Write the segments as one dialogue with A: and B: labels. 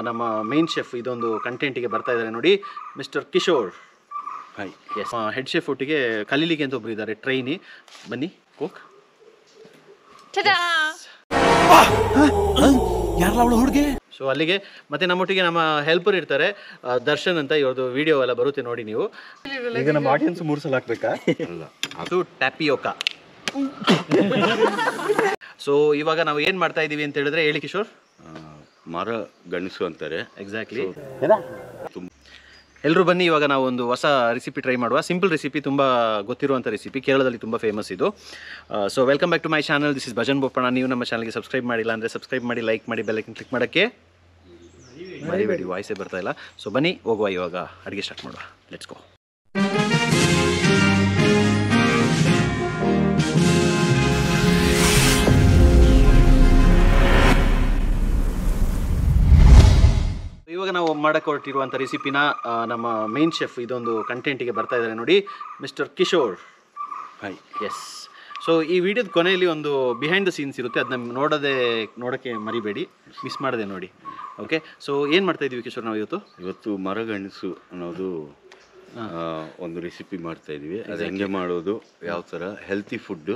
A: ನಮ್ಮ main chef ಇದೊಂದು ಕಂಟೆಂಟಿಗೆ ಬರ್ತಾ ಇದ್ದಾರೆ ನೋಡಿ, mister Kishore. Hi. Yes, head chef ಒಟ್ಟಿಗೆ ಕಲೀಲಿಕ್ಕೆ ಅಂತ ಒಬ್ರು ಇದ್ದಾರೆ, ಟ್ರೈನಿ. ಬನ್ನಿ ಕೋಕ್. ಹುಡುಗಿ. ಸೊ ಅಲ್ಲಿಗೆ ಮತ್ತೆ ನಮ್ಮೊಟ್ಟಿಗೆ ನಮ್ಮ ಹೆಲ್ಪರ್ ಇರ್ತಾರೆ, ದರ್ಶನ್ ಅಂತ. ಇವ್ರದ್ದು ವಿಡಿಯೋ ಎಲ್ಲ ಬರುತ್ತೆ ನೋಡಿ ನೀವು. ಈಗ ನಮ್ಮ ಆಡಿಯನ್ಸ್ 3 ಸಲ ಹಾಕ್ಬೇಕಾ? ಅದು ಟ್ಯಾಪಿಯೋಕಾ. ಸೊ ಇವಾಗ ನಾವು ಏನು ಮಾಡ್ತಾ ಇದ್ದೀವಿ ಅಂತ ಹೇಳಿದ್ರೆ, ಹೇಳಿ ಕಿಶೋರ್.
B: ಮರ ಗಣಸು ಅಂತಾರೆ.
A: ಎಕ್ಸಾಕ್ಟ್ಲಿ. ಎಲ್ಲರೂ ಬನ್ನಿ, ಇವಾಗ ನಾವು ಒಂದು ಹೊಸ ರೆಸಿಪಿ ಟ್ರೈ ಮಾಡುವ. ಸಿಂಪಲ್ ರೆಸಿಪಿ, ತುಂಬ ಗೊತ್ತಿರುವಂಥ ರೆಸಿಪಿ, ಕೇರಳದಲ್ಲಿ ತುಂಬ ಫೇಮಸ್ ಇದು. So welcome back to my channel, this is Bhajan Bopanna. ನೀವು ನಮ್ಮ ಚಾನಲ್ಗೆ ಸಬ್ಸ್ಕ್ರೈಬ್ ಮಾಡಿಲ್ಲ ಅಂದರೆ ಸಬ್ಸ್ಕ್ರೈಬ್ ಮಾಡಿ, ಲೈಕ್ ಮಾಡಿ, ಬೆಲ್ ಐಕನ್ ಕ್ಲಿಕ್ ಮಾಡೋಕ್ಕೆ ಮರಿಬೇಡಿ. ವಾಯ್ಸೇ ಬರ್ತಾ ಇಲ್ಲ. ಸೊ ಬನ್ನಿ ಹೋಗುವ, ಇವಾಗ ಅಡುಗೆ ಸ್ಟಾರ್ಟ್ ಮಾಡುವ. Let's go. ಇವಾಗ ನಾವು ಮಾಡಕ್ಕೆ ಹೊರಟಿರುವಂಥ ರೆಸಿಪಿನ ನಮ್ಮ ಮೇನ್ ಶೆಫ್ ಇದೊಂದು ಕಂಟೆಂಟಿಗೆ ಬರ್ತಾ ಇದ್ದಾರೆ ನೋಡಿ, mister Kishore. Hi. Yes. So ಈ ವಿಡಿಯೋದ ಕೊನೆಯಲ್ಲಿ ಒಂದು ಬಿಹೈಂಡ್ ದ ಸೀನ್ಸ್ ಇರುತ್ತೆ, ಅದನ್ನ ನೋಡೋಕ್ಕೆ ಮರಿಬೇಡಿ, ಮಿಸ್ ಮಾಡದೆ ನೋಡಿ. ಓಕೆ. ಸೊ ಏನು ಮಾಡ್ತಾ ಇದ್ದೀವಿ ಕಿಶೋರ್ ನಾವು ಇವತ್ತು
B: ಮರಗಣಸು ಅನ್ನೋದು ಒಂದು ರೆಸಿಪಿ ಮಾಡ್ತಾ ಇದ್ದೀವಿ. ಅದು ಹೆಂಗೆ ಮಾಡೋದು, ಯಾವ ಥರ ಹೆಲ್ತಿ ಫುಡ್ಡು.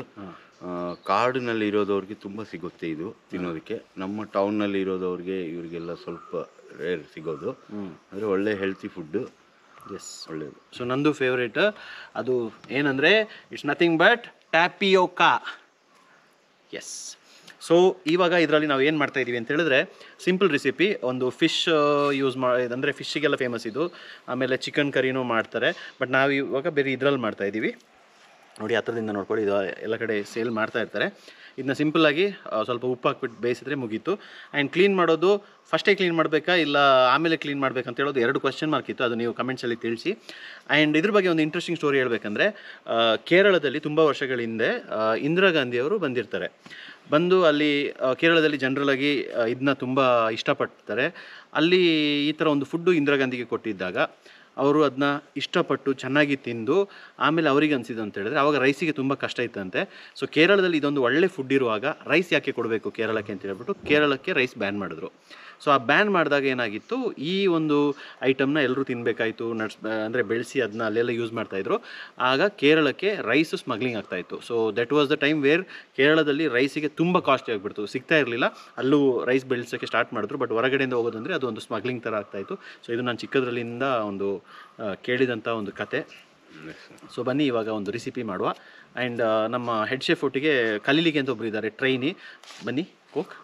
B: ಕಾಡಿನಲ್ಲಿ ಇರೋದವ್ರಿಗೆ ತುಂಬ ಸಿಗುತ್ತೆ ಇದು ತಿನ್ನೋದಕ್ಕೆ. ನಮ್ಮ ಟೌನ್ನಲ್ಲಿ ಇರೋದವ್ರಿಗೆ ಇವರಿಗೆಲ್ಲ ಸ್ವಲ್ಪ ರೇರ್ ಸಿಗೋದು. ಅಂದರೆ ಒಳ್ಳೆ ಹೆಲ್ತಿ ಫುಡ್ಡು.
A: ಎಸ್, ಒಳ್ಳೆಯದು. ಸೊ ನಂದು ಫೇವ್ರೇಟ್ ಅದು ಏನಂದರೆ, it's nothing but tapioca. Yes. So ಇವಾಗ ಇದರಲ್ಲಿ ನಾವು ಏನು ಮಾಡ್ತಾ ಇದ್ದೀವಿ ಅಂತ ಹೇಳಿದ್ರೆ, ಸಿಂಪಲ್ ರೆಸಿಪಿ. ಒಂದು ಫಿಶ್ ಯೂಸ್ ಅಂದರೆ ಫಿಶ್ಶಿಗೆಲ್ಲ ಫೇಮಸ್ ಇದು. ಆಮೇಲೆ ಚಿಕನ್ ಕರಿನೂ ಮಾಡ್ತಾರೆ, ಬಟ್ ನಾವು ಇವಾಗ ಬೇರೆ ಇದರಲ್ಲಿ ಮಾಡ್ತಾ ಇದ್ದೀವಿ ನೋಡಿ. ಹತ್ರದಿಂದ ನೋಡ್ಕೊಳ್ಳಿ, ಇದು ಎಲ್ಲ ಕಡೆ ಸೇಲ್ ಮಾಡ್ತಾ ಇರ್ತಾರೆ. ಇದನ್ನ ಸಿಂಪಲ್ಲಾಗಿ ಸ್ವಲ್ಪ ಉಪ್ಪು ಹಾಕ್ಬಿಟ್ಟು ಬೇಯಿಸಿದ್ರೆ ಮುಗೀತು. ಆ್ಯಂಡ್ ಕ್ಲೀನ್ ಮಾಡೋದು ಫಸ್ಟೇ ಕ್ಲೀನ್ ಮಾಡಬೇಕಾ ಇಲ್ಲ ಆಮೇಲೆ ಕ್ಲೀನ್ ಮಾಡಬೇಕಂತ ಹೇಳೋದು 2 ಕ್ವಶನ್ ಮಾರ್ಕ್ ಇತ್ತು. ಅದು ನೀವು ಕಮೆಂಟ್ಸಲ್ಲಿ ತಿಳಿಸಿ. ಆ್ಯಂಡ್ ಇದ್ರ ಬಗ್ಗೆ ಒಂದು ಇಂಟ್ರೆಸ್ಟಿಂಗ್ ಸ್ಟೋರಿ ಹೇಳಬೇಕಂದ್ರೆ, ಕೇರಳದಲ್ಲಿ ತುಂಬ ವರ್ಷಗಳ ಹಿಂದೆ ಇಂದಿರಾ ಗಾಂಧಿಯವರು ಬಂದಿರ್ತಾರೆ. ಬಂದು ಅಲ್ಲಿ ಕೇರಳದಲ್ಲಿ ಜನರಲಾಗಿ ಇದನ್ನ ತುಂಬ ಇಷ್ಟಪಡ್ತಾರೆ. ಅಲ್ಲಿ ಈ ಥರ ಒಂದು ಫುಡ್ಡು ಇಂದಿರಾ ಗಾಂಧಿಗೆ ಕೊಟ್ಟಿದ್ದಾಗ ಅವರು ಅದನ್ನ ಇಷ್ಟಪಟ್ಟು ಚೆನ್ನಾಗಿ ತಿಂದು ಆಮೇಲೆ ಅವರಿಗೆ ಅನಿಸಿದ್ದು ಅಂತ ಹೇಳಿದ್ರೆ, ಆವಾಗ ರೈಸಿಗೆ ತುಂಬ ಕಷ್ಟ ಇತ್ತಂತೆ. ಸೊ ಕೇರಳದಲ್ಲಿ ಇದೊಂದು ಒಳ್ಳೆ ಫುಡ್ ಇರುವಾಗ ರೈಸ್ ಯಾಕೆ ಕೊಡಬೇಕು ಕೇರಳಕ್ಕೆ ಅಂತ ಹೇಳ್ಬಿಟ್ಟು ಕೇರಳಕ್ಕೆ ರೈಸ್ ಬ್ಯಾನ್ ಮಾಡಿದ್ರು. ಸೊ ಆ ಬ್ಯಾನ್ ಮಾಡಿದಾಗ ಏನಾಗಿತ್ತು, ಈ ಒಂದು ಐಟಮ್ನ ಎಲ್ಲರೂ ತಿನ್ನಬೇಕಾಯಿತು. ಅಂದರೆ ಬೆಳೆಸಿ ಅದನ್ನ ಅಲ್ಲೆಲ್ಲ ಯೂಸ್ ಮಾಡ್ತಾಯಿದ್ರು. ಆಗ ಕೇರಳಕ್ಕೆ ರೈಸ್ ಸ್ಮಗ್ಲಿಂಗ್ ಆಗ್ತಾಯಿತ್ತು. So that was the time where ಕೇರಳದಲ್ಲಿ ರೈಸಿಗೆ ತುಂಬ ಕಾಸ್ಟ್ಲಿ ಆಗಿಬಿಡ್ತು, ಸಿಗ್ತಾ ಇರಲಿಲ್ಲ. ಅಲ್ಲೂ ರೈಸ್ ಬೆಳೆಸೋಕ್ಕೆ ಸ್ಟಾರ್ಟ್ ಮಾಡಿದ್ರು, ಬಟ್ ಹೊರಗಡೆಯಿಂದ ಹೋಗೋದಂದರೆ ಅದು ಒಂದು ಸ್ಮಗ್ಲಿಂಗ್ ಥರ ಆಗ್ತಾಯಿತ್ತು. ಸೊ ಇದು ನಾನು ಚಿಕ್ಕದ್ರಲ್ಲಿಂದ ಒಂದು ಕೇಳಿದಂಥ ಒಂದು ಕತೆ. ಸೊ ಬನ್ನಿ ಇವಾಗ ಒಂದು ರೆಸಿಪಿ ಮಾಡುವ. ಆ್ಯಂಡ್ ನಮ್ಮ ಹೆಡ್ ಶೆಫ್ ಒಟ್ಟಿಗೆ ಕಲೀಲಿಕ್ಕೆ ಅಂತ ಒಬ್ರು ಇದ್ದಾರೆ, ಟ್ರೈನಿ. ಬನ್ನಿ ಕೋಕ್.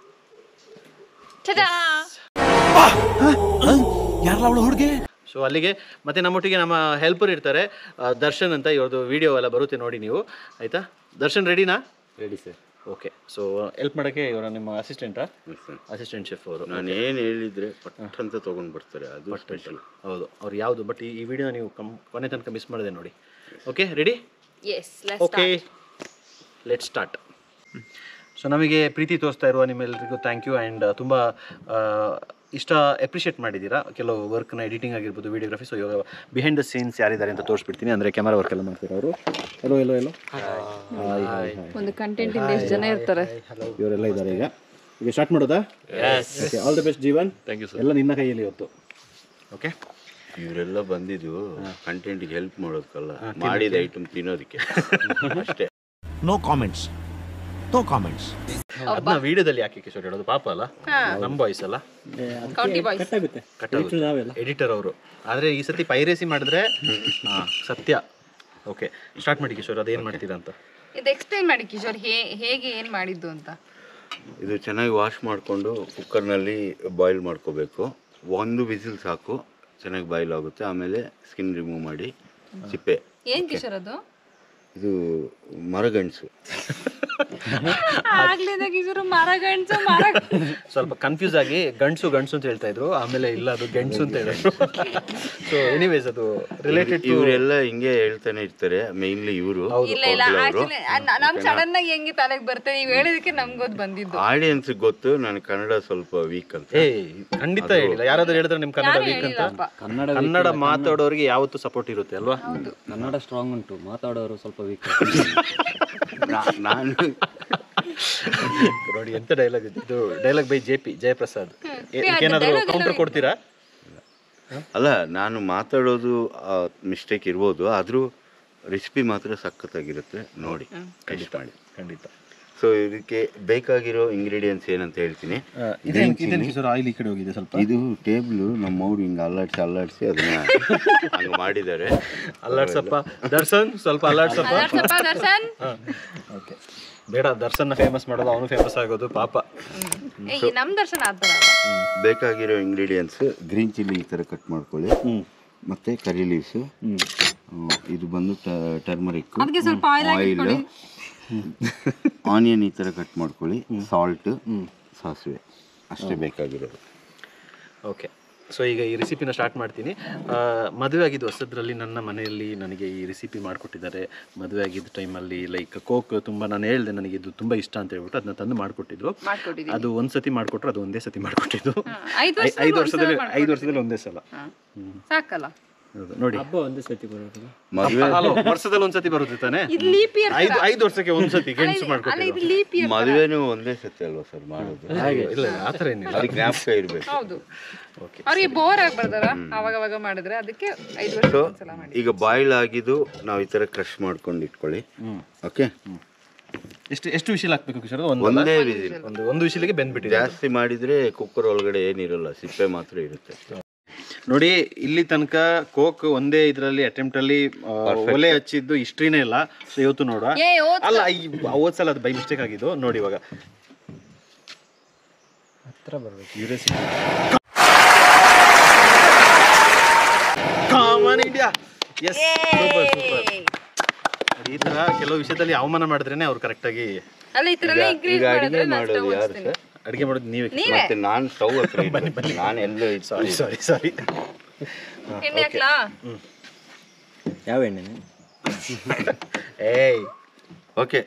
A: ಹುಡುಗಿ. ಸೊ ಅಲ್ಲಿಗೆ ಮತ್ತೆ ನಮ್ಮೊಟ್ಟಿಗೆ ನಮ್ಮ ಹೆಲ್ಪರ್ ಇರ್ತಾರೆ, ದರ್ಶನ್ ಅಂತ. ಇವ್ರದ್ದು ವಿಡಿಯೋ ಎಲ್ಲ ಬರುತ್ತೆ ನೋಡಿ ನೀವು. ಆಯಿತಾ ದರ್ಶನ್, ರೆಡಿನಾ?
B: Ready sir.
A: Okay. So help ಮಾಡೋಕ್ಕೆ ಇವರ ನಿಮ್ಮ ಅಸಿಸ್ಟೆಂಟಾ? ಅಸಿಸ್ಟೆಂಟ್ ಶೆಫ್ ಅವರು.
B: ನಾನು ಏನು ಹೇಳಿದರೆ ಪಟ್ ಅಂತ ತೊಗೊಂಡು ಬರ್ತಾರೆ, ಅದು ಸ್ಪೆಷಲ್.
A: ಹೌದು, ಅವ್ರು ಯಾವುದು, ಬಟ್ ಈ ವಿಡಿಯೋನ ನೀವು ಕೊನೆ ತನಕ ಮಿಸ್ ಮಾಡಿದೆ ನೋಡಿ. Okay, ready? Okay, let's start. So ನಮಗೆ ಪ್ರೀತಿ ತೋರಿಸ್ತಾ ಇರುವ ನಿಮ್ಮೆಲ್ಲರಿಗೂ ಥ್ಯಾಂಕ್ ಯು. ಆ್ಯಂಡ್ ತುಂಬ ಇಷ್ಟ ಅಪ್ರಿಷಿಯೇಟ್ ಮಾಡಿದ್ದೀರಾ ಕೆಲವು ವರ್ಕ್ನ, ಎಡಿಟಿಂಗ್ ಆಗಿರ್ಬೋದು, ವೀಡಿಯೋಗ್ರಫಿ. ಸೊ ಇವಾಗ ಬಿಹೈಂಡ್ ದ ಸೀನ್ಸ್ ಯಾರಿದ್ದಾರೆ ಅಂತ ತೋರಿಸ್ಬಿಡ್ತೀನಿ. ಅಂದರೆ ಕ್ಯಾಮರಾ ವರ್ಕ್ ಎಲ್ಲ ಮಾಡ್ತಾರೆ ಅವರು. ಎಲ್ಲೋ ಎಲ್ಲೋ ಎಲ್ಲೋ
C: ಒಂದು ಕಂಟೆಂಟ್ ಇಂದ ಎಷ್ಟು ಜನ ಇರ್ತಾರೆ,
A: ಇವರೆಲ್ಲ ಇದ್ದಾರೆ. ಈಗ ಸ್ಟಾರ್ಟ್ ಮಾಡೋದಾ? Okay, all the best Jeevan. Thank you sir. ಎಲ್ಲ ನಿನ್ನ ಕೈಯಲ್ಲಿ ಇವತ್ತು. ಓಕೆ.
B: ಇವರೆಲ್ಲ ಬಂದಿದ್ದು ಕಂಟೆಂಟಿಗೆ ಹೆಲ್ಪ್ ಮಾಡೋದಕ್ಕಲ್ಲ, ಮಾಡಿದ ಐಟಮ್ ತಿನ್ನೋದಕ್ಕೆ ಅಷ್ಟೇ.
D: No comments, no comments.
A: ಅದನ್ನ ವಿಡಿಯೋದಲ್ಲಿ ಯಾಕೆ ಕಿಶೋರ್ ಹೇಳೋದು? ಪಾಪ ಅಲ್ಲ, ನಮ್ಮ ಬಾಯ್ಸ್ ಅಲ್ಲ, ಎಡಿಟರ್ ಅವರು. ಆದರೆ ಈ ಸತಿ ಪೈರೇಸಿ ಮಾಡಿದ್ರೆ ಸತ್ಯ. ಓಕೆ, ಸ್ಟಾರ್ಟ್ ಮಾಡಿ ಕಿಶೋರ್, ಅದೇನು ಮಾಡ್ತೀರಾ ಅಂತ
C: ಇದು ಎಕ್ಸ್ಪ್ಲೈನ್ ಮಾಡಿ ಕಿಶೋರ್, ಹೇಗೆ ಏನು ಮಾಡಿದ್ದು ಅಂತ.
B: ಇದು ಚೆನ್ನಾಗಿ ವಾಶ್ ಮಾಡಿಕೊಂಡು ಕುಕ್ಕರ್ನಲ್ಲಿ ಬಾಯ್ಲ್ ಮಾಡ್ಕೋಬೇಕು. 1 ವಿಸಿಲ್ ಸಾಕು, ಚೆನ್ನಾಗಿ ಬಾಯ್ಲ್ ಆಗುತ್ತೆ. ಆಮೇಲೆ ಸ್ಕಿನ್ ರಿಮೂವ್ ಮಾಡಿ ಸಿಪ್ಪೆ.
C: ಏನು ಕಿಶೋರ್ ಅದು?
B: ಇದು ಮರಗಣಸು.
A: ಸ್ವಲ್ಪ ಕನ್ಫ್ಯೂಸ್ ಆಗಿ ಗಂಡ್ಸು ಅಂತ ಹೇಳ್ತಾ ಇದ್ರು, ಆಮೇಲೆ ಇಲ್ಲ ಅದು ಗೆಣಸು ಅಂತ ಹೇಳಿದ್ರು. ಸೊ ಎನಿವೇಸ್ ಅದು ರಿಲೇಟೆಡ್.
B: ಇವರೆಲ್ಲ ಹಿಂಗೆ ಹೇಳ್ತಾನೆ ಇರ್ತಾರೆ, ಮೇನ್ಲಿ ಇವರು.
C: ನಮ್ ಸಡನ್ ಆಗಿ ಹೆಂಗೆ ತಲೆಗೆ ಬರ್ತದೆ, ನೀವು ಹೇಳಿದಕ್ಕೆ ನಮ್ಗೊತ್ತು ಬಂದಿದ್ದು.
B: ಆಡಿಯನ್ಸ್ ಗೊತ್ತು ನಾನು ಕನ್ನಡ ಸ್ವಲ್ಪ ವೀಕ್ ಅಂತ.
A: ಖಂಡಿತ ಹೇಳಿಲ್ಲ. ಯಾರಾದ್ರೂ ಹೇಳಿದ್ರೆ ನಿಮ್ ಕನ್ನಡ ವೀಕ್ ಅಂತ? ಕನ್ನಡ ಮಾತಾಡೋರಿಗೆ ಯಾವತ್ತೂ ಸಪೋರ್ಟ್ ಇರುತ್ತೆ ಅಲ್ವಾ?
E: ಕನ್ನಡ ಸ್ಟ್ರಾಂಗ್ ಉಂಟು, ಮಾತಾಡೋರು ಸ್ವಲ್ಪ ವೀಕ್.
B: ನಾನು
A: ನೋಡಿ ಎಂತ ಡೈಲಾಗ್ ಇದು, ಡೈಲಾಗ್ ಬೈ JP ಜಯಪ್ರಸಾದ್. ಏನಾದರೂ ಕೌಂಟರ್ ಕೊಡ್ತೀರಾ?
B: ಅಲ್ಲ, ನಾನು ಮಾತಾಡೋದು ಮಿಸ್ಟೇಕ್ ಇರ್ಬೋದು, ಆದರೂ ರೆಸಿಪಿ ಮಾತ್ರ ಸಖತ್ತಾಗಿರುತ್ತೆ. ನೋಡಿ ಟೇಸ್ಟ್ ಮಾಡಿ
A: ಖಂಡಿತ.
B: ಸೊ ಇದಕ್ಕೆ ಬೇಕಾಗಿರೋ ಇಂಗ್ರೀಡಿಯೆಂಟ್ಸ್ ಏನಂತ ಹೇಳ್ತೀನಿ.
A: ಆಯಿಲ್ ಈ ಕಡೆ ಹೋಗಿದೆ ಸ್ವಲ್ಪ.
B: ಇದು ಟೇಬಲ್ ನಮ್ಮ ಅವ್ರು ಹಿಂಗೆ ಅಲ್ಲಾಡಿಸಿ ಅದನ್ನ ಹಂಗೆ ಮಾಡಿದ್ದಾರೆ.
A: ಅಲ್ಲಾಡ್ಸಪ್ಪ ದರ್ಶನ್, ಸ್ವಲ್ಪ ಅಲ್ಲಾಡ್ಸಪ್ಪ.
C: ದರ್ಶನ್
A: ಓಕೆ, ಬೇಡ ದರ್ಶನ್ ಫೇಮಸ್ ಮಾಡೋದು, ಅವನು ಫೇಮಸ್ ಆಗೋದು ಪಾಪ.
C: ನಮ್ ದರ್ಶನ್ ಆತರ.
B: ಬೇಕಾಗಿರೋ ಇಂಗ್ರೀಡಿಯೆಂಟ್ಸ್ ಗ್ರೀನ್ ಚಿಲ್ಲಿ ಈ ಥರ ಕಟ್ ಮಾಡ್ಕೊಳ್ಳಿ, ಮತ್ತು ಕರಿ ಲೀವ್ಸು, ಇದು ಬಂದು ಟರ್ಮರಿಕ್, ಆಯಿಲ್, ಆನಿಯನ್ ಈ ಥರ ಕಟ್ ಮಾಡ್ಕೊಳ್ಳಿ, ಸಾಲ್ಟ್, ಸಾಸಿವೆ, ಅಷ್ಟೇ ಬೇಕಾಗಿರೋದು.
A: ಓಕೆ, ಸೊ ಈಗ ಈ ರೆಸಿಪಿನ ಸ್ಟಾರ್ಟ್ ಮಾಡ್ತೀನಿ. ಮದುವೆ ಆಗಿದ್ದು ಹೊಸದ್ರಲ್ಲಿ ನನ್ನ ಮನೆಯಲ್ಲಿ ನನಗೆ ಈ ರೆಸಿಪಿ ಮಾಡಿಕೊಟ್ಟಿದ್ದಾರೆ. ಮದುವೆ ಆಗಿದ್ದ ಟೈಮಲ್ಲಿ ಲೈಕ್ ಕೋಕ್ ತುಂಬ, ನಾನು ಹೇಳಿದೆ ನನಗೆ ಇದು ತುಂಬ ಇಷ್ಟ ಅಂತ ಹೇಳ್ಬಿಟ್ಟು ಅದನ್ನ ತಂದು ಮಾಡಿಕೊಟ್ಟಿದ್ರು. ಅದು ಒಂದು ಸತಿ ಮಾಡಿಕೊಟ್ರು, ಅದು ಒಂದೇ ಸತಿ ಮಾಡಿಕೊಟ್ಟಿದ್ದು. 5 ವರ್ಷದಲ್ಲಿ ಒಂದೇ ಸಲ.
C: ಸಾಕಲ್ಲ
A: ನೋಡಿ,
E: ಹಬ್ಬ ಒಂದೇ ಸತಿ ಬರೋದಿಲ್ಲ,
B: ಮದುವೆ
A: ವರ್ಷದಲ್ಲಿ ಒಂದ್ಸತಿ ಬರುತ್ತೆ ತಾನೆ. 5 ವರ್ಷಕ್ಕೆ ಒಂದ್ಸತಿ ಗೆಣಸು ಮಾಡ್ಕೊಟ್ಟಿದ್ರು.
B: ಮದುವೆನೂ ಒಂದೇ ಸತಿ ಅಲ್ವಾ ಸರ್ ಮಾಡೋದು?
A: ಇಲ್ಲ ಆ ಥರ ಏನಿಲ್ಲ,
B: ಅದಕ್ಕೆ ಜ್ಞಾಪಕ ಇರಬೇಕು.
C: ಹೌದು, ಅವ್ರಿಗೆ ಬೋರ್ ಆಗ್ಬಾರ್ದಾರ ಅವಾಗ ಮಾಡಿದ್ರೆ, ಅದಕ್ಕೆ 5 ವರ್ಷ
B: ಸೊ
C: ಒಂದ್ಸಲ ಮಾಡಿ.
B: ಈಗ ಬಾಯ್ಲ್ ಆಗಿದ್ದು ನಾವು ಈ ಥರ ಕ್ರಶ್ ಮಾಡ್ಕೊಂಡು ಇಟ್ಕೊಳ್ಳಿ. ಓಕೆ,
A: ಎಷ್ಟು ವಿಷಲ್ ಹಾಕ್ಬೇಕು ಕಿಶೋರ್?
B: ಒಂದೇ ವಿಸಿಲ್.
A: ಒಂದು ವಿಷಲಿಗೆ ಬೆಂದ್ಬಿಟ್ಟಿದೆ.
B: ಜಾಸ್ತಿ ಮಾಡಿದ್ರೆ ಕುಕ್ಕರ್ ಒಳಗಡೆ ಏನಿರಲ್ಲ, ಸಿಪ್ಪೆ ಮಾತ್ರ ಇರುತ್ತೆ.
A: ನೋಡಿ, ಇಲ್ಲಿ ತನಕ ಕೋಕ್ ಒಂದೇ ಇದರಲ್ಲಿ ಅಟೆಂಪ್ಟ್ ಅಲ್ಲಿ ಒಲೆ ಹಚ್ಚಿದ್ದು ಹಿಸ್ಟ್ರಿನೇ ಇಲ್ಲ. ಸೊ ಇವತ್ತು ನೋಡುವ. ಅಲ್ಲ, ಹೋದ್ ಸಲ ಅದು ಬೈ ಮಿಸ್ಟೇಕ್ ಆಗಿದ್ದು. ನೋಡಿ ಇವಾಗ
E: ಹತ್ರ ಬರ್ಬೇಕು.
A: India, yes, super super. ಈ ತರ ಕೆಲವು ವಿಷಯದಲ್ಲಿ ಅವಮಾನ ಮಾಡಿದ್ರೇನೆ ಅವ್ರು ಕರೆಕ್ಟಾಗಿ.
C: ಅಲ್ಲ, ಈ ತರ
B: ಈಗ ಅಡಿಗೆ ಮಾಡೋದು ಯಾರು ಸರ್?
A: ಅಡಿಗೆ ಮಾಡೋದು ನೀವೇ.
B: ಮತ್ತೆ ನಾನು ಸ್ಟವ್ ಹತ್ರ ನಾನು ಎಲ್ಲೋ
A: ಸಾರಿ.
C: ಎಣ್ಣೆ ಹಾಕ್ಲಾ?
E: ಯಾವ ಎಣ್ಣೆ?
A: ಏಯ್,
B: ಓಕೆ,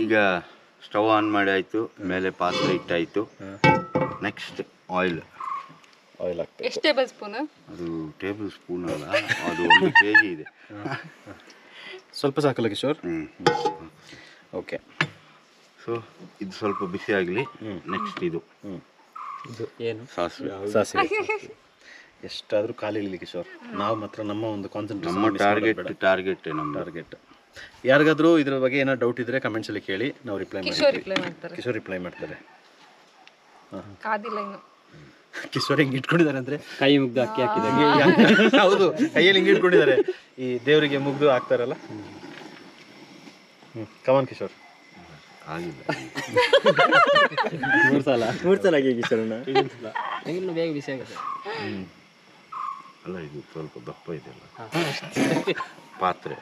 B: ಈಗ ಸ್ಟವ್ ಆನ್ ಮಾಡಿ ಆಯಿತು, ಮೇಲೆ ಪಾತ್ರೆ ಇಟ್ಟಾಯಿತು. ನೆಕ್ಸ್ಟ್ ಆಯಿಲ್
A: ಹಾಕ್ಬೇಕು.
C: ಎಷ್ಟು ಟೇಬಲ್ ಸ್ಪೂನ್?
B: ಅದು ಟೇಬಲ್ ಸ್ಪೂನ್ ಅಲ್ಲ, ಅದು 1 kg ಇದೆ.
A: ಸ್ವಲ್ಪ ಸಾಕಲ್ಲ ಕಿಶೋರ್? ಓಕೆ,
B: ಸೊ ಇದು ಸ್ವಲ್ಪ ಬಿಸಿ ಆಗಲಿ. ನೆಕ್ಸ್ಟ್ ಇದು
E: ಏನು?
B: ಸಾಸಿವೆ.
A: ಎಷ್ಟಾದರೂ ಖಾಲಿ ಕಿಶೋರ್. ನಾವು ಮಾತ್ರ ನಮ್ಮ ಒಂದು ಕಾನ್ಸಂಟ್ರೇಷನ್,
B: ನಮ್ಮ ಟಾರ್ಗೆಟ್ ನಮ್ಮ
A: ಟಾರ್ಗೆಟ್. ಯಾರಿಗಾದ್ರೂ ಇದ್ರ ಬಗ್ಗೆ ಏನೋ ಡೌಟ್ ಇದ್ರೆ ಕಮೆಂಟ್ಸ್ ಅಲ್ಲಿ ಕೇಳಿ, ನಾವು ರಿಪ್ಲೈ
C: ಮಾಡ್ತಾರೆ.
A: ಕಿಶೋರ್ ರಿಪ್ಲೈ ಮಾಡ್ತಾರೆ.
C: ಕಾದಿಲ್ಲ ಇನ್ನು.
A: ಕಿಶೋರ್ ಹಿಂಗೆ ಇಟ್ಕೊಂಡಿದ್ದಾರೆ ಅಂದ್ರೆ
E: ಕೈ ಮುಗ್ದು ಅಕ್ಕಿ ಹಾಕಿದಾಗ.
A: ಹೌದು, ಕೈಯಲ್ಲಿ ಹಿಂಗೆ ಇಟ್ಕೊಂಡಿದ್ದಾರೆ. ಈ ದೇವರಿಗೆ ಮುಗ್ದು ಹಾಕ್ತಾರಲ್ಲ. ಕಮಾನ್ ಕಿಶೋರ್.
B: ಆಗಿಲ್ಲ,
E: 3 ಸಲ ಆಗಿ ಕಿಶೋರಣ್ಣ. ಇನ್ನು ಬೇಗ ಬಿಸಿ ಆಗುತ್ತೆ.
B: ಅಲ್ಲ, ಇದು ಸ್ವಲ್ಪ ದಪ್ಪ ಇದೆಯಲ್ಲ ಪಾತ್ರೆ.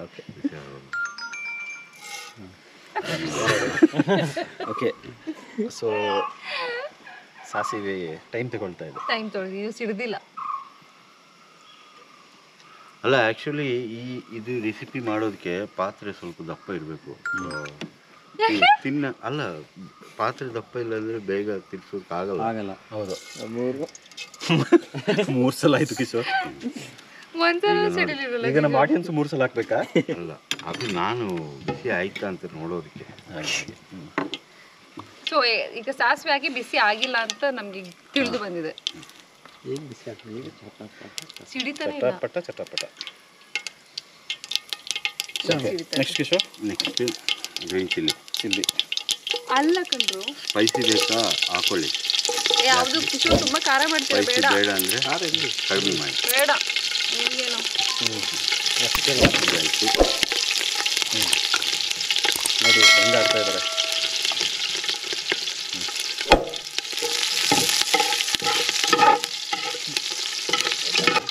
A: ಓಕೆ ಓಕೆ, ಸೊ ಸಾಸಿವೆ ಟೈಮ್ ತಗೊಳ್ತಾ ಇದೆ.
C: ಟೈಮ್ ತೊಗೊಳ್ಳಿ, ಇದು ಸಿಡ್ದಿಲ್ಲ.
B: ಅಲ್ಲ, ಆ್ಯಕ್ಚುಲಿ ಇದು ರೆಸಿಪಿ ಮಾಡೋದಕ್ಕೆ ಪಾತ್ರೆ ಸ್ವಲ್ಪ ದಪ್ಪ ಇರಬೇಕು. ಅಲ್ಲ, ಪಾತ್ರೆ ದಪ್ಪ ಇಲ್ಲ ಅಂದರೆ ಬೇಗ ತಿರ್ಸೋಕ್ಕಾಗಲ್ಲ.
A: ಹೌದು, 3 ಸಲ ಆಯ್ತು ಕಿಶೋರ್.
C: ಒಂದ್ಸಲ ಸಿಡಿಲಿರಲ್ಲ.
A: ಈಗ ನಮ್ಮ ಆಡಿಯನ್ಸ್ 3 ಸಲ ಹಾಕ್ಬೇಕಾ?
B: ಅಲ್ಲ, ಅದು ನಾನು ಬಿಸಿ ಆಯ್ತಾ ಅಂತ ನೋಡೋದಕ್ಕೆ.
C: ಸೊ ಈಗ ಸಾಸಿವೆ ಹಾಕಿ ಬಿಸಿ ಆಗಿಲ್ಲ ಅಂತ ನಮ್ಗೆ ತಿಳಿದು ಬಂದಿದೆ.
E: ಈಗ ಬಿಸಿ ಆಗ್ತದೆ.
C: ಸಿಡಿತಾನೆ ಇಲ್ಲ.
A: ಚಟಪಟ. Next Kishore?
B: Next green chilli.
C: ಅಲ್ಲ ಕಣ್ರು,
B: ಸ್ಪೈಸಿ ಬೇಕಾ ಹಾಕೊಳ್ಳಿ.
C: ಯಾವುದು ಕಿಶೋರ್ ತುಂಬಾ ಖಾರ ಮಾಡ್ತೀರಾ?
B: ಸ್ಪೈಸಿ
C: ಬೇಡ
B: ಬೇಡ ಅಂದರೆ ಕಡಿಮೆ ಮಾಡಿ.
C: ಬೇಡ, ನಿಮ್ಗೇನು
B: ಆಯಿತು.
A: ನೋಡಿ ಹೆಂಗೆ ಆಡ್ತಾ ಇದ್ದಾರೆ.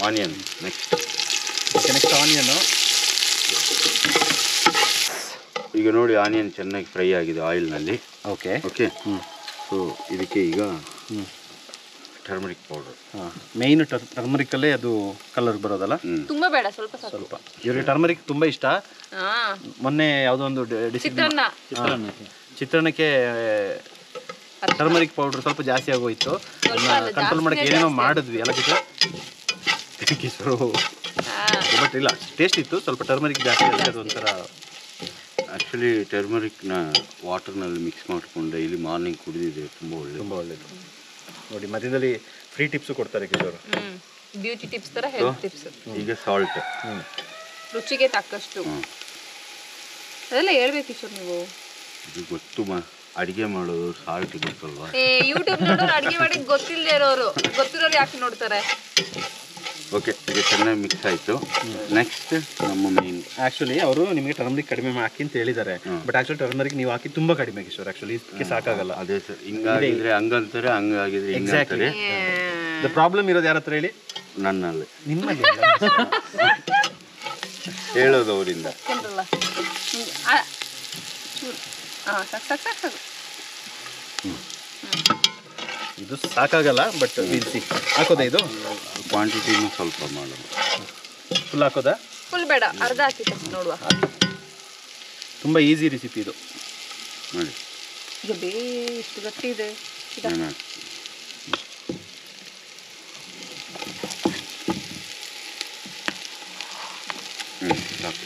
B: Onion
A: next onion.
B: ಈಗ ನೋಡಿ, ಆನಿಯನ್ ಚೆನ್ನಾಗಿ ಫ್ರೈ ಆಗಿದೆ ಆಯಿಲ್ನಲ್ಲಿ.
A: ಓಕೆ.
B: ಸೊ ಇದಕ್ಕೆ ಈಗ ಟರ್ಮರಿಕ್ ಪೌಡರ್.
A: ಮೇಯ್ನ್ ಟರ್ಮರಿಕಲ್ಲೇ ಅದು ಕಲರ್ ಬರೋದಲ್ಲ?
C: ತುಂಬಾ ಬೇಡ, ಸ್ವಲ್ಪ
A: ಸ್ವಲ್ಪ. ಇವ್ರಿಗೆ ಟರ್ಮರಿಕ್ ತುಂಬ ಇಷ್ಟ. ಮೊನ್ನೆ ಯಾವುದೋ ಒಂದು ಚಿತ್ರಾನ್ನಕ್ಕೆ ಟರ್ಮರಿಕ್ ಪೌಡರ್ ಸ್ವಲ್ಪ ಜಾಸ್ತಿ ಆಗೋಯ್ತು. ಕಂಟ್ರೋಲ್ ಮಾಡೋಕ್ಕೆ ಏನೇನೋ ಮಾಡಿದ್ವಿ ಎಲ್ಲ ಕಿಶೋರು. ಬಟ್ ಇಲ್ಲ, ಟೇಸ್ಟ್ ಇತ್ತು. ಸ್ವಲ್ಪ ಟರ್ಮರಿಕ್ ಜಾಸ್ತಿ ಆಗಿದೆ, ಅದು ಒಂಥರ
B: ಆ್ಯಕ್ಚುಲಿ ಟರ್ಮರಿಕ್ನ ವಾಟರ್ನಲ್ಲಿ ಮಿಕ್ಸ್ ಮಾಡಿಕೊಂಡು ಡೈಲಿ ಮಾರ್ನಿಂಗ್ ಕುಡಿದಿದೆ, ತುಂಬ ಒಳ್ಳೆಯದು.
A: ನೋಡಿ ಮಧ್ಯದಲ್ಲಿ ಫ್ರೀ ಟಿಪ್ಸು ಕೊಡ್ತಾರೆ ಕಿಶೋರ್.
C: ಬ್ಯೂಟಿ ಟಿಪ್ಸ್ ತರ ಹೆಲ್ತ್ ಟಿಪ್ಸ್.
B: ಈಗ ಸಾಲ್ಟ್
C: ರುಚಿಗೆ ತಕ್ಕಷ್ಟು ಅದೆಲ್ಲ ಹೇಳ್ಬೇಕು ಕಿಶೋರ್ ನೀವು.
B: ಇದು ಗೊತ್ತು ಅಡಿಗೆ ಮಾಡೋದು ಸಾಲ್ಟ್ ಗೊತ್ತಲ್ವಾ?
C: ಯೂಟ್ಯೂಬ್ ನೋಡೋರು ಅಡಿಗೆ ಮಾಡಿ ಗೊತ್ತಿಲ್ಲದೆ ಇರೋರು, ಗೊತ್ತಿರೋರು ಯಾಕೆ ನೋಡ್ತಾರೆ?
B: ಓಕೆ, ಈಗ ಚೆನ್ನಾಗಿ ಮಿಕ್ಸ್ ಆಯಿತು. ನೆಕ್ಸ್ಟ್ ನಮ್ಮ ಮೇನ್
A: ಆ್ಯಕ್ಚುಲಿ ಅವರು ನಿಮಗೆ ಟರ್ಮರಿಕ್ ಕಡಿಮೆ ಹಾಕಿ ಅಂತ ಹೇಳಿದ್ದಾರೆ, ಬಟ್ ಆ್ಯಕ್ಚುಲಿ ಟರ್ಮರಿಕ್ ನೀವು ಹಾಕಿ ತುಂಬ ಕಡಿಮೆ ಕಿಶೋರ್. ಆ್ಯಕ್ಚುಲಿ ಇದಕ್ಕೆ ಸಾಕಾಗಲ್ಲ.
B: ಅದೇ ಸರ್, ಹಿಂಗಾಗಿದ್ರೆ ಹಂಗಂತಾರೆ, ಹಂಗಾಗಿದ್ರೆ ಹಿಂಗಂತಾರೆ.
A: ದ ಪ್ರಾಬ್ಲಮ್ ಇರೋದು ಯಾರ ಹತ್ರ ಹೇಳಿ?
B: ನನ್ನಲ್ಲಿ.
A: ನಿಮ್ಮಲ್ಲಿ
B: ಹೇಳೋದು ಅವರಿಂದ.
A: ಇದು ಸಾಕಾಗಲ್ಲ, ಬಟ್ ಬಿಸಿ ಹಾಕೋದಾ? ಇದು
B: ಕ್ವಾಂಟಿಟಿನೂ ಸ್ವಲ್ಪ ಮಾಡೋಣ.
A: ಫುಲ್ ಹಾಕೋದಾ?
C: ಫುಲ್ ಬೇಡ, ಅರ್ಧ ಹಾಕಿ ನೋಡುವ.
A: ತುಂಬ ಈಸಿ ರೆಸಿಪಿ ಇದು
B: ನೋಡಿ.
C: ಈಗ ಇಷ್ಟು ಗಟ್ಟಿ ಇದೆ.
B: ಸಾಕು,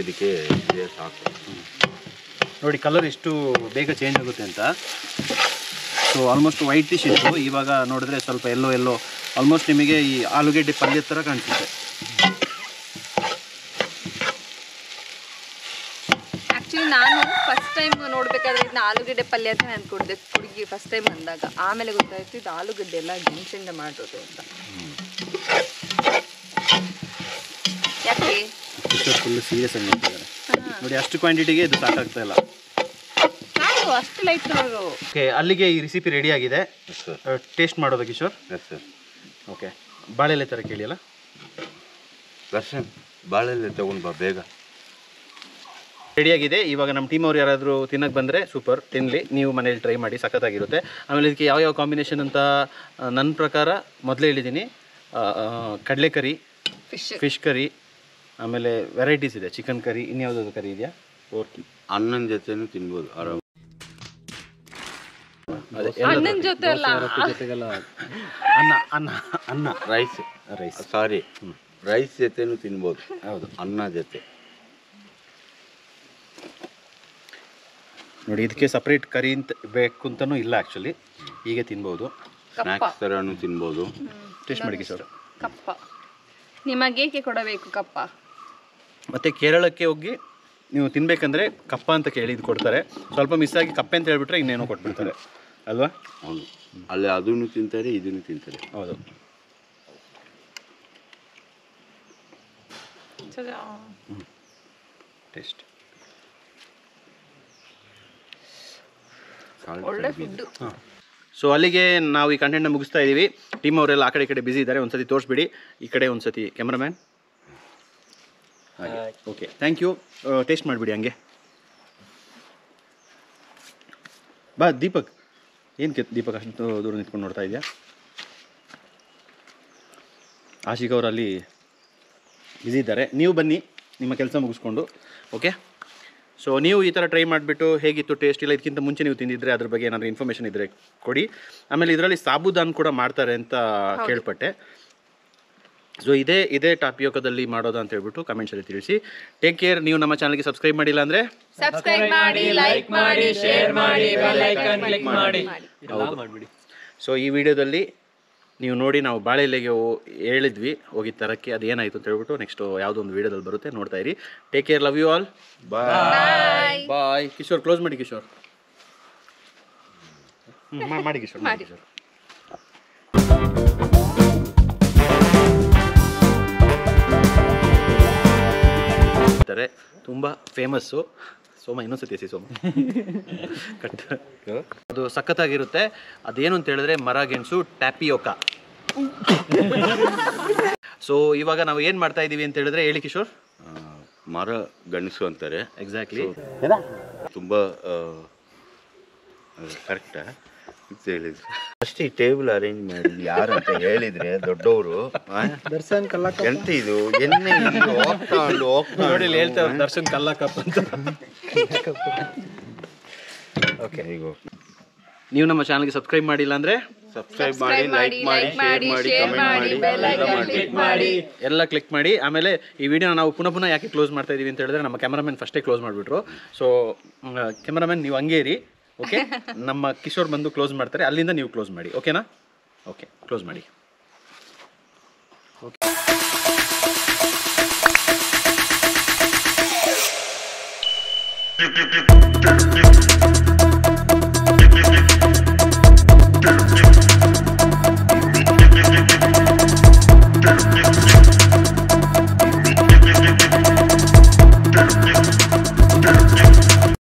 B: ಇದಕ್ಕೆ ಸಾಕು.
A: ನೋಡಿ ಕಲರ್ ಎಷ್ಟು ಬೇಗ ಚೇಂಜ್ ಆಗುತ್ತೆ ಅಂತ. ಸೊ ಆಲ್ಮೋಸ್ಟ್ ವೈಟಿಶ್ ಇತ್ತು, ಇವಾಗ ನೋಡಿದ್ರೆ ಸ್ವಲ್ಪ ಎಲ್ಲೋ ಆಲ್ಮೋಸ್ಟ್ ನಿಮಗೆ ಈ ಆಲೂಗೆಡ್ಡೆ ಪಲ್ಯ ಥರ ಕಾಣಿಸುತ್ತೆ.
C: ಆ್ಯಕ್ಚುಲಿ ನಾನು ಫಸ್ಟ್ ಟೈಮ್ ನೋಡ್ಬೇಕಾದ್ರೆ ಇದನ್ನ ಆಲೂಗಡ್ಡೆ ಪಲ್ಯ ಅಂತ ಅನ್ಕೊಂಡಿದ್ದೆ ಹುಡುಗಿ ಫಸ್ಟ್ ಟೈಮ್ ಬಂದಾಗ. ಆಮೇಲೆ ಗೊತ್ತಾಯ್ತು ಇದು ಆಲೂಗಡ್ಡೆ ಎಲ್ಲ ಗೆಣಸಿಂದ ಮಾಡೋದು ಅಂತ. ಯಾಕೆ
A: ಫುಲ್ ಸೀರಿಯಸ್ ಆಗಿ ನೋಡ್ತಿದ್ದಾರೆ ನೋಡಿ. ಅಷ್ಟು ಕ್ವಾಂಟಿಟಿಗೆ ಇದು ಸಾಕಾಗ್ತಾ ಇಲ್ಲ.
C: ಅಷ್ಟು ಲೈಟ್ ಕಲರು.
A: ಓಕೆ, ಅಲ್ಲಿಗೆ ಈ ರೆಸಿಪಿ ರೆಡಿ ಆಗಿದೆ. ಟೇಸ್ಟ್ ಮಾಡೋದು ಕಿಶೋರ್?
B: Yes sir.
A: ಓಕೆ, ಬಾಳೆಲೆ ಥರ ಕೇಳಿಯಲ್ಲ
B: ದರ್ಶನ್, ಬಾಳೆಲೆ ತಗೊಂಡು ಬಾ ಬೇಗ.
A: ರೆಡಿಯಾಗಿದೆ. ಇವಾಗ ನಮ್ಮ ಟೀಮ್ ಅವ್ರು ಯಾರಾದರೂ ತಿನ್ನಕ್ಕೆ ಬಂದರೆ ಸೂಪರ್, ತಿನ್ನಲಿ. ನೀವು ಮನೇಲಿ ಟ್ರೈ ಮಾಡಿ, ಸಖತ್ತಾಗಿರುತ್ತೆ. ಆಮೇಲೆ ಇದಕ್ಕೆ ಯಾವ ಕಾಂಬಿನೇಷನ್ ಅಂತ ನನ್ನ ಪ್ರಕಾರ ಮೊದಲೇ ಹೇಳಿದ್ದೀನಿ. ಕಡಲೆ ಕರಿ, ಫಿಶ್ ಕರಿ, ಆಮೇಲೆ ವೆರೈಟೀಸ್ ಇದೆ. ಚಿಕನ್ ಕರಿ, ಇನ್ಯಾವುದಾದ್ರು ಕರಿ ಇದೆಯಾ?
B: ಅನ್ನನ ಜೊತೆನೂ ತಿನ್ಬೋದು ಆರಾಮ.
C: ಅಣ್ಣನ ಜೊತೆ ಅಲ್ಲ,
A: ಅನ್ನ
B: ರೈಸ್ ಸಾರಿ ರೈಸ್ ಜೊತೆನೂ ತಿನ್ಬೋದು.
A: ಹೌದು,
B: ಅನ್ನ ಜೊತೆ.
A: ನೋಡಿ ಇದಕ್ಕೆ ಸಪ್ರೇಟ್ ಕರಿ ಅಂತ ಬೇಕು ಅಂತಲೂ ಇಲ್ಲ. ಆ್ಯಕ್ಚುಲಿ ಹೀಗೆ ತಿನ್ಬೋದು,
B: ಸ್ನ್ಯಾಕ್ಸ್ ಥರನೂ ತಿನ್ಬೋದು.
A: ಟೇಸ್ಟ್ ಮಾಡಿ ಕಿಶೋರ್.
C: ಕಪ್ಪ ನಿಮಗೇಕೆ ಕೊಡಬೇಕು ಕಪ್ಪ?
A: ಮತ್ತು ಕೇರಳಕ್ಕೆ ಹೋಗಿ ನೀವು ತಿನ್ನಬೇಕಂದ್ರೆ ಕಪ್ಪ ಅಂತ ಕೇಳಿ ಇದು ಕೊಡ್ತಾರೆ. ಸ್ವಲ್ಪ ಮಿಸ್ ಆಗಿ ಕಪ್ಪೆ ಅಂತ ಹೇಳ್ಬಿಟ್ರೆ ಇನ್ನೇನೋ ಕೊಟ್ಬಿಡ್ತಾರೆ ಅಲ್ವಾ?
B: ಹೌದು, ಅಲ್ಲಿ ಅದನ್ನು ತಿಂತಾರೆ, ಇದನ್ನು ತಿಂತಾರೆ.
A: ಹೌದು. ಟೇಸ್ಟ್
C: ಒಳ್ಳೆ ಫುಡ್.
A: ಸೊ ಅಲ್ಲಿಗೆ ನಾವು ಈ ಕಂಟೆಂಟ್ನ ಮುಗಿಸ್ತಾ ಇದ್ದೀವಿ. ಟೀಮ್ ಅವರೆಲ್ಲ ಆ ಕಡೆ ಈ ಕಡೆ ಬ್ಯುಸಿ ಇದ್ದಾರೆ. ಒಂದು ಸತಿ ತೋರಿಸ್ಬಿಡಿ, ಈ ಕಡೆ ಒಂದು ಸತಿ ಕ್ಯಾಮ್ರಾಮ್ಯಾನ್. ಹಾಗೆ ಓಕೆ, ಥ್ಯಾಂಕ್ ಯು. ಟೇಸ್ಟ್ ಮಾಡಿಬಿಡಿ ಹಂಗೆ. ಬಾ ದೀಪಕ್. ಏನು ದೀಪಕ್ ಅಷ್ಟು ದೂರ ನಿಂತ್ಕೊಂಡು ನೋಡ್ತಾ ಇದೆಯಾ? ಆಶಿಕ್ ಅವರು ಅಲ್ಲಿ ಬ್ಯುಸಿ ಇದ್ದಾರೆ. ನೀವು ಬನ್ನಿ ನಿಮ್ಮ ಕೆಲಸ ಮುಗಿಸ್ಕೊಂಡು. ಓಕೆ, ಸೊ ನೀವು ಈ ಥರ ಟ್ರೈ ಮಾಡಿಬಿಟ್ಟು ಹೇಗಿತ್ತು ಟೇಸ್ಟ್ ಇಲ್ಲ ಇದಕ್ಕಿಂತ ಮುಂಚೆ ನೀವು ತಿಂದಿದ್ರೆ ಅದ್ರ ಬಗ್ಗೆ ಏನಾದರೂ ಇನ್ಫಾರ್ಮೇಷನ್ ಇದ್ದರೆ ಕೊಡಿ. ಆಮೇಲೆ ಇದರಲ್ಲಿ ಸಾಬುದಾನ್ ಕೂಡ ಮಾಡ್ತಾರೆ ಅಂತ ಕೇಳ್ಪಟ್ಟೆ. ಸೊ ಇದೇ ಟಾಪಿಯೋಕದಲ್ಲಿ ಮಾಡೋದು ಅಂತ ಹೇಳ್ಬಿಟ್ಟು ಕಮೆಂಟ್ಸಲ್ಲಿ ತಿಳಿಸಿ. Take care. ನೀವು ನಮ್ಮ ಚಾನಲ್ಗೆ ಸಬ್ಸ್ಕ್ರೈಬ್ ಮಾಡಿಲ್ಲ ಅಂದರೆ
C: ಸಬ್ಸ್ಕ್ರೈಬ್ ಮಾಡಿ, ಲೈಕ್ ಮಾಡಿ, ಶೇರ್ ಮಾಡಿ, ಬೆಲ್ ಐಕಾನ್ ಕ್ಲಿಕ್ ಮಾಡಿ.
A: ಸೊ ಈ ವಿಡಿಯೋದಲ್ಲಿ ನೀವು ನೋಡಿ ನಾವು ಬಾಳೆ ಎಲೆಗೆ ಹೇಳಿದ್ವಿ ಹೋಗಿ ತರಕ್ಕೆ, ಅದು ಏನಾಯಿತು ಅಂತ ಹೇಳ್ಬಿಟ್ಟು ನೆಕ್ಸ್ಟ್ ಯಾವುದೋ ಒಂದು ವಿಡಿಯೋದಲ್ಲಿ ಬರುತ್ತೆ, ನೋಡ್ತಾ ಇರಿ. Take care, love you all, bye bye. Kishore close ಮಾಡಿ ಕಿಶೋರ್. ಮಾಡಿ ಕಿಶೋರ್, ಮಾಡಿ ಕಿಶೋರ್. ತುಂಬ ಫೇಮಸ್ಸು ಸೋಮ. ಇನ್ನೊಂದ್ಸತಿ ಎಸಿ ಸೋಮ. ಕಟ್. ಅದು ಸಖತ್ತಾಗಿರುತ್ತೆ. ಅದೇನು ಅಂತ ಹೇಳಿದ್ರೆ ಮರ ಗೆಣಸು ಟ್ಯಾಪಿಯೋಕಾ. ಸೊ ಇವಾಗ ನಾವು ಏನು ಮಾಡ್ತಾ ಇದ್ದೀವಿ ಅಂತ ಹೇಳಿದ್ರೆ ಹೇಳಿ ಕಿಶೋರ್.
B: ಮರ ಗಣಸು ಅಂತಾರೆ.
A: ಎಕ್ಸಾಕ್ಟ್ಲಿ.
B: ತುಂಬ ಕರೆಕ್ಟಾ ಅಂತ ಹೇಳಿದ್ರು. ಅಷ್ಟೇ ಈ ಟೇಬಲ್ ಅರೇಂಜ್ ಮಾಡಿ ಯಾರು ಅಂತ ಹೇಳಿದ್ರೆ ದೊಡ್ಡವರು
E: ದರ್ಶನ್ ಕಲ್ಲಕ್ಕ
B: ಎಂತ ಇದು ಎಣ್ಣೆ ಹೋಗ್ತಾ
A: ನೋಡಿ ಹೇಳ್ತಾರೆ ದರ್ಶನ್ ಕಲ್ಲಕ್ಕಪ್ಪ ಅಂತ.
B: ಓಕೆ, ಈಗ
A: ನೀವು ನಮ್ಮ ಚಾನಲ್ಗೆ ಸಬ್ಸ್ಕ್ರೈಬ್ ಮಾಡಿಲ್ಲ ಅಂದರೆ
B: ಸಬ್ಸ್ಕ್ರೈಬ್ ಮಾಡಿ, ಲೈಕ್ ಮಾಡಿ, ಶೇರ್ ಮಾಡಿ, ಕಮೆಂಟ್ ಮಾಡಿ,
A: ಎಲ್ಲ ಕ್ಲಿಕ್ ಮಾಡಿ. ಆಮೇಲೆ ಈ ವಿಡಿಯೋನ ನಾವು ಪುನಃ ಯಾಕೆ ಕ್ಲೋಸ್ ಮಾಡ್ತಾ ಇದೀವಿ ಅಂತ ಹೇಳಿದ್ರೆ ನಮ್ಮ ಕ್ಯಾಮ್ರಾಮನ್ ಫಸ್ಟೇ ಕ್ಲೋಸ್ ಮಾಡಿಬಿಟ್ರು. ಸೊ ಕ್ಯಾಮ್ರಾಮನ್ ನೀವು ಹಂಗೇ ಇರಿ, ಓಕೆ? ನಮ್ಮ ಕಿಶೋರ್ ಬಂದು ಕ್ಲೋಸ್ ಮಾಡ್ತಾರೆ, ಅಲ್ಲಿಂದ ನೀವು ಕ್ಲೋಸ್ ಮಾಡಿ, ಓಕೆನಾ? ಓಕೆ, ಕ್ಲೋಸ್ ಮಾಡಿ. ಓಕೆ.